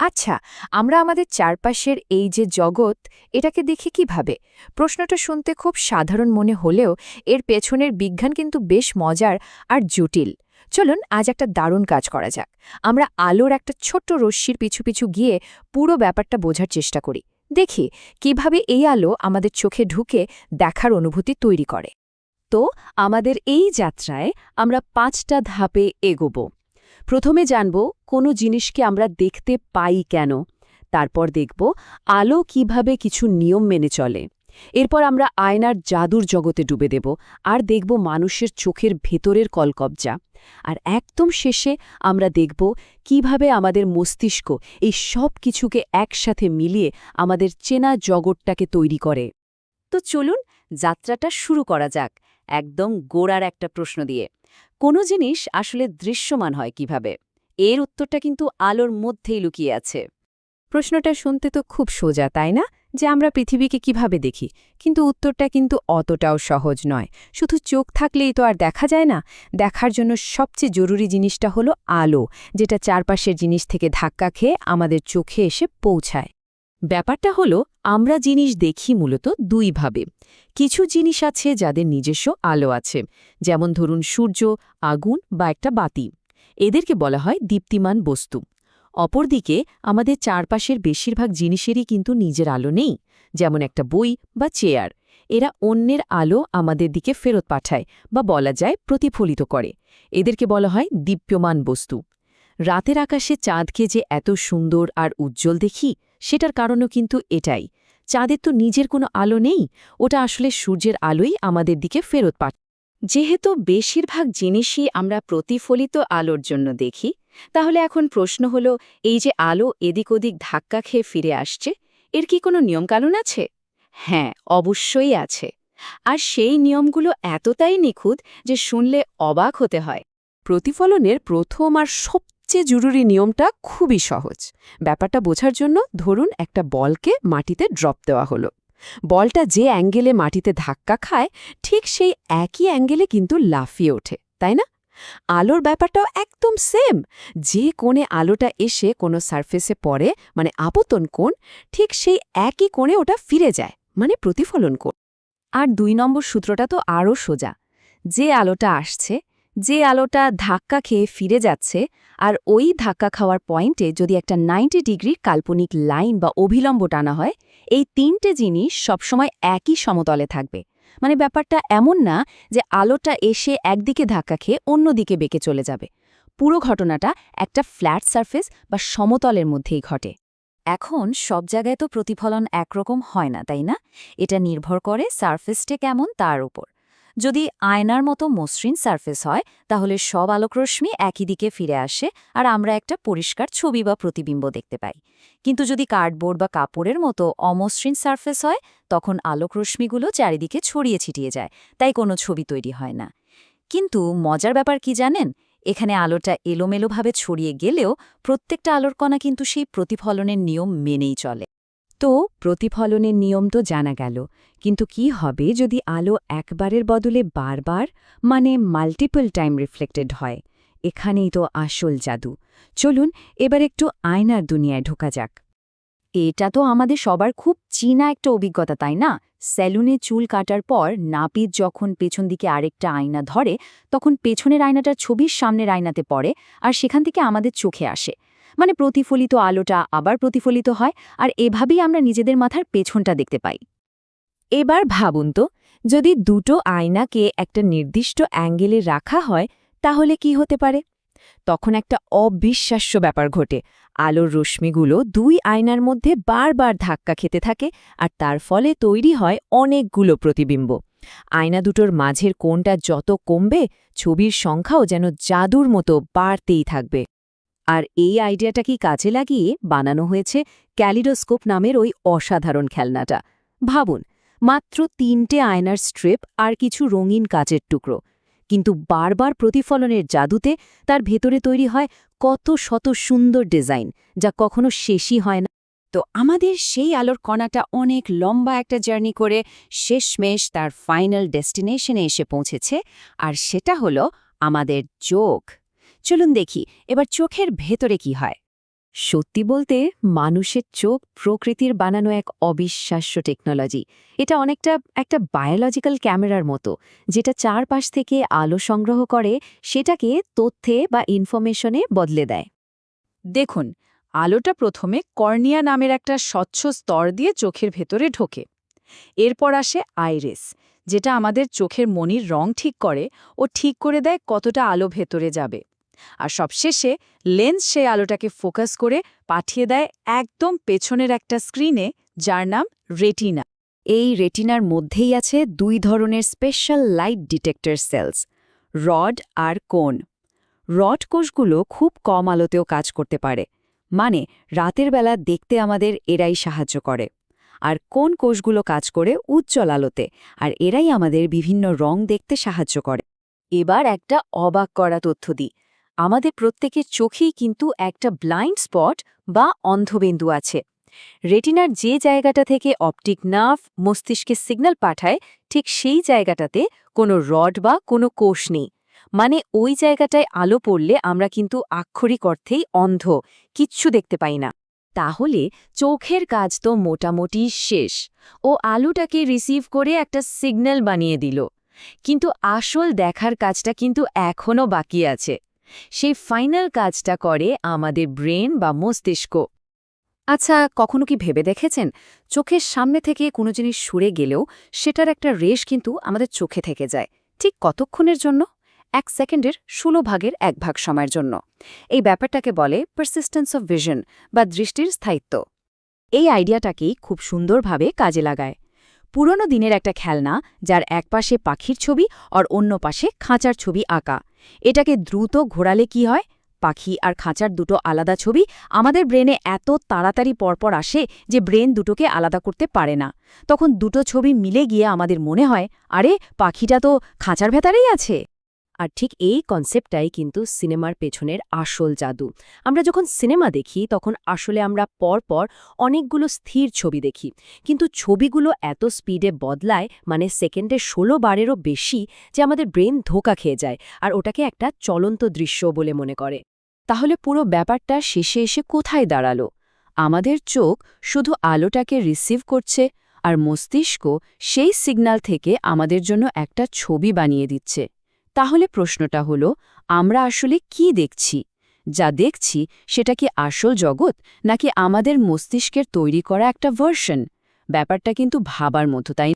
আচ্ছা, আমরা আমাদের চারপাশের এই যে জগৎ, এটাকে দেখি কিভাবে? প্রশ্নটা শুনতে খুব সাধারণ মনে হলেও এর পেছনের বিজ্ঞান কিন্তু বেশ মজার আর জটিল। চলুন আজ একটা দারুণ কাজ করা যাক। আমরা আলোর একটা ছোট্ট রশ্মির পিছু পিছু গিয়ে পুরো ব্যাপারটা বোঝার চেষ্টা করি। দেখি কিভাবে এই আলো আমাদের চোখে ঢুকে দেখার অনুভূতি তৈরি করে। তো আমাদের এই যাত্রায় আমরা ৫টা ধাপে এগোব। প্রথমে জানব কোনো জিনিসকে আমরা দেখতে পাই কেন, তারপর দেখব আলো কিভাবে কিছু নিয়ম মেনে চলে। এরপর আমরা আয়নার জাদুর জগতে ডুবে দেব আর দেখব মানুষের চোখের ভেতরের কলকবজা। আর একদম শেষে আমরা দেখব কিভাবে আমাদের মস্তিষ্ক এই সব কিছুকে একসাথে মিলিয়ে আমাদের চেনা জগৎটাকে তৈরি করে। তো চলুন যাত্রাটা শুরু করা যাক একদম গোড়ার একটা প্রশ্ন দিয়ে। কোনো জিনিস আসলে দৃশ্যমান হয় কিভাবে? এর উত্তরটা কিন্তু আলোর মধ্যেই লুকিয়ে আছে। প্রশ্নটা শুনতে তো খুব সোজা, তাই না? যে আমরা পৃথিবীকে কিভাবে দেখি, কিন্তু উত্তরটা কিন্তু অতটাও সহজ নয়। শুধু চোখ থাকলেই তো আর দেখা যায় না। দেখার জন্য সবচেয়ে জরুরি জিনিসটা হলো আলো, যেটা চারপাশের জিনিস থেকে ধাক্কা খেয়ে আমাদের চোখে এসে পৌঁছায়। ব্যাপারটা হলো আমরা জিনিস দেখি মূলত দুইভাবে। কিছু জিনিস আছে যাদের নিজস্ব আলো আছে, যেমন ধরুন সূর্য, আগুন বা একটা বাতি। এদেরকে বলা হয় দীপ্তিমান বস্তু। অপরদিকে আমাদের চারপাশের বেশিরভাগ জিনিসেরই কিন্তু নিজের আলো নেই, যেমন একটা বই বা চেয়ার। এরা অন্যের আলো আমাদের দিকে ফেরত পাঠায় বা বলা যায় প্রতিফলিত করে। এদেরকে বলা হয় দীপ্যমান বস্তু। রাতের আকাশে চাঁদকে যে এত সুন্দর আর উজ্জ্বল দেখি, সেটার কারণও কিন্তু এটাই। চাঁদের তো নিজের কোনো আলো নেই, ওটা আসলে সূর্যের আলোই আমাদের দিকে ফেরত পাঠায়। যেহেতু বেশিরভাগ জিনিসই আমরা প্রতিফলিত আলোর জন্য দেখি, তাহলে এখন প্রশ্ন হলো, এই যে আলো এদিক ওদিক ধাক্কা খেয়ে ফিরে আসছে, এর কি কোনো নিয়মকানুন আছে? হ্যাঁ, অবশ্যই আছে। আর সেই নিয়মগুলো এতটাই নিখুঁত যে শুনলে অবাক হতে হয়। প্রতিফলনের প্রথম আর সবচেয়ে জরুরি নিয়মটা খুবই সহজ। ব্যাপারটা বোঝার জন্য ধরুন একটা বলকে মাটিতে ড্রপ দেওয়া হলো। বলটা যে অ্যাঙ্গেলে মাটিতে ধাক্কা খায়, ঠিক সেই একই অ্যাঙ্গেলে কিন্তু লাফিয়ে ওঠে, তাই না? আলোর ব্যাপারটাও একদম সেম। যে কোণে আলোটা এসে কোনো সারফেসে পড়ে, মানে আপতন কোণ, ঠিক সেই একই কোণে ওটা ফিরে যায়, মানে প্রতিফলন কোণ। আর ২ নম্বর সূত্রটা তো আরও সোজা। যে আলোটা আসছে, যে আলোটা ধাক্কা খেয়ে ফিরে যাচ্ছে, আর ওই ধাক্কা খাওয়ার পয়েন্টে যদি একটা 90 ডিগ্রির কাল্পনিক লাইন বা অভিলম্ব টানা হয়, এই ৩টে জিনিস সবসময় একই সমতলে থাকবে। মানে ব্যাপারটা এমন না যে আলোটা এসে একদিকে ধাক্কা খেয়ে অন্যদিকে বেঁকে চলে যাবে। পুরো ঘটনাটা একটা ফ্ল্যাট সারফেস বা সমতলের মধ্যেই ঘটে। এখন সব জায়গায় তো প্রতিফলন একরকম হয় না, তাই না? এটা নির্ভর করে সারফেসটা কেমন তার উপর। যদি আয়নার মতো মসৃণ সারফেস হয়, তাহলে সব আলোকরশ্মি একই দিকে ফিরে আসে আর আমরা একটা পরিষ্কার ছবি বা প্রতিবিম্ব দেখতে পাই। কিন্তু যদি কার্ডবোর্ড বা কাপড়ের মতো অমসৃণ সারফেস হয়, তখন আলোকরশ্মিগুলো চারিদিকে ছড়িয়ে ছিটিয়ে যায়, তাই কোনো ছবি তৈরি হয় না। কিন্তু মজার ব্যাপার কি জানেন? এখানে আলোটা এলোমেলোভাবে ছড়িয়ে গেলেও প্রত্যেকটা আলোর কণা কিন্তু সেই প্রতিফলনের নিয়ম মেনেই চলে। তো প্রতিফলনের নিয়ম তো জানা গেল, কিন্তু কি হবে যদি আলো একবারের বদলে বারবার, মানে মাল্টিপল টাইম রিফ্লেক্টেড হয়? এখানেই তো আসল জাদু। চলুন এবার একটু আয়নার দুনিয়ায় ঢোকা যাক। এটা তো আমাদের সবার খুব চেনা একটা অভিজ্ঞতা, তাই না? সেলুনে চুল কাটার পর নাপিত যখন পেছন দিকে আরেকটা আয়না ধরে, তখন পেছনের আয়নাটার ছবির সামনের আয়নাতে পড়ে আর সেখান থেকে আমাদের চোখে আসে। মানে প্রতিফলিত আলোটা আবার প্রতিফলিত হয়, আর এভাবেই আমরা নিজেদের মাথার পেছনটা দেখতে পাই। এবার ভাবুন তো, যদি দুটো আয়নাকে একটা নির্দিষ্ট অ্যাঙ্গেলে রাখা হয়, তাহলে কি হতে পারে? তখন একটা অবিশ্বাস্য ব্যাপার ঘটে। আলোর রশ্মিগুলো দুই আয়নার মধ্যে বারবার ধাক্কা খেতে থাকে, আর তার ফলে তৈরি হয় অনেকগুলো প্রতিবিম্ব। আয়না দুটোর মাঝের কোণটা যত কমবে, ছবির সংখ্যাও যেন জাদুর মতো বাড়তেই থাকবে। আর এই আইডিয়াটাকে কাজে লাগিয়ে বানানো হয়েছে ক্যালিডোস্কোপ নামের ওই অসাধারণ খেলনাটা। ভাবুন, মাত্র ৩টে আয়নার স্ট্রিপ আর কিছু রঙিন কাচের টুকরো, কিন্তু বারবার প্রতিফলনের জাদুতে তার ভেতরে তৈরি হয় কত শত সুন্দর ডিজাইন, যা কখনো শেষই হয় না। তো আমাদের সেই আলোর কণাটা অনেক লম্বা একটা জার্নি করে শেষমেশ তার ফাইনাল ডেস্টিনেশনে এসে পৌঁছেছে, আর সেটা হলো আমাদের চোখ। চলুন দেখি এবার চোখের ভেতরে কি হয়। সত্যি বলতে মানুষের চোখ প্রকৃতির বানানো এক অবিশ্বাস্য টেকনোলজি। এটা অনেকটা একটা বায়োলজিক্যাল ক্যামেরার মতো, যেটা চারপাশ থেকে আলো সংগ্রহ করে সেটাকে তথ্যে বা ইনফরমেশনে বদলে দেয়। দেখুন, আলোটা প্রথমে কর্নিয়া নামের একটা স্বচ্ছ স্তর দিয়ে চোখের ভেতরে ঢোকে। এরপর আসে আইরিস, যেটা আমাদের চোখের মনির রং ঠিক করে ও ঠিক করে দেয় কতটা আলো ভেতরে যাবে। আর সবশেষে লেন্স সেই আলোটাকে ফোকাস করে পাঠিয়ে দেয় একদম পেছনের একটা স্ক্রিনে, যার নাম রেটিনা। এই রেটিনার মধ্যেই আছে দুই ধরনের special light detector cells, rod আর কোন। রড কোষগুলো খুব কম আলোতেও কাজ করতে পারে, মানে রাতের বেলা দেখতে আমাদের এরাই সাহায্য করে। আর কোন কোষগুলো কাজ করে উজ্জ্বল আলোতে, আর এরাই আমাদের বিভিন্ন রং দেখতে সাহায্য করে। এবার একটা অবাক করা তথ্য দিই। আমাদের প্রত্যেকের চোখেই কিন্তু একটা ব্লাইন্ড স্পট বা অন্ধবিন্দু আছে। রেটিনার যে জায়গাটা থেকে অপটিক নার্ভ মস্তিষ্কে সিগন্যাল পাঠায়, ঠিক সেই জায়গাটাতে কোনো রড বা কোনো কোষ নেই। মানে ওই জায়গাটায় আলো পড়লে আমরা কিন্তু আক্ষরিক অর্থেই অন্ধ, কিচ্ছু দেখতে পাই না। তাহলে চোখের কাজ তো মোটামুটি শেষ। ও আলোটাকে রিসিভ করে একটা সিগন্যাল বানিয়ে দিল। কিন্তু আসল দেখার কাজটা কিন্তু এখনও বাকি আছে। সেই ফাইনাল কাজটা করে আমাদের ব্রেন বা মস্তিষ্ক। আচ্ছা, কখনো কি ভেবে দেখেছেন, চোখের সামনে থেকে কোনো জিনিস সরে গেলেও সেটার একটা রেশ কিন্তু আমাদের চোখে থেকে যায়। ঠিক কতক্ষণের জন্য? 1 সেকেন্ডের 16 ভাগের 1 ভাগ সময়ের জন্য। এই ব্যাপারটাকে বলে পারসিস্টেন্স অফ ভিশন বা দৃষ্টির স্থায়িত্ব। এই আইডিয়াটাকেই খুব সুন্দরভাবে কাজে লাগায়। পুরনো দিনের একটা খেলনা, যার এক পাশে পাখির ছবি আর অন্য পাশে খাঁচার ছবি আঁকা। এটাকে দ্রুত ঘোরালে কি হয়? পাখি আর খাঁচার দুটো আলাদা ছবি আমাদের ব্রেনে এত তাড়াতাড়ি পরপর আসে যে ব্রেন দুটোকে আলাদা করতে পারে না। তখন দুটো ছবি মিলে গিয়ে আমাদের মনে হয়, আরে পাখিটা তো খাঁচার ভেতরেই আছে। আর ঠিক এই কনসেপ্টটাই কিন্তু সিনেমার পেছনের আসল জাদু। আমরা যখন সিনেমা দেখি তখন আসলে আমরা পরপর অনেকগুলো স্থির ছবি দেখি, কিন্তু ছবিগুলো এত স্পিডে বদলায়, মানে সেকেন্ডে 16 বারেরও বেশি, যে আমাদের ব্রেন ধোঁকা খেয়ে যায় আর ওটাকে একটা চলন্ত দৃশ্য বলে মনে করে। তাহলে পুরো ব্যাপারটা শেষে এসে কোথায় দাঁড়ালো? আমাদের চোখ শুধু আলোটাকে রিসিভ করছে, আর মস্তিষ্ক সেই সিগন্যাল থেকে আমাদের জন্য একটা ছবি বানিয়ে দিচ্ছে। তাহলে প্রশ্নটা হলো, আমরা আসলে কি দেখছি? যা দেখছি সেটা কি আসল জগৎ, নাকি আমাদের মস্তিষ্কের তৈরি করা একটা ভার্সন? ব্যাপারটা কিন্তু ভাবার মতো, তাই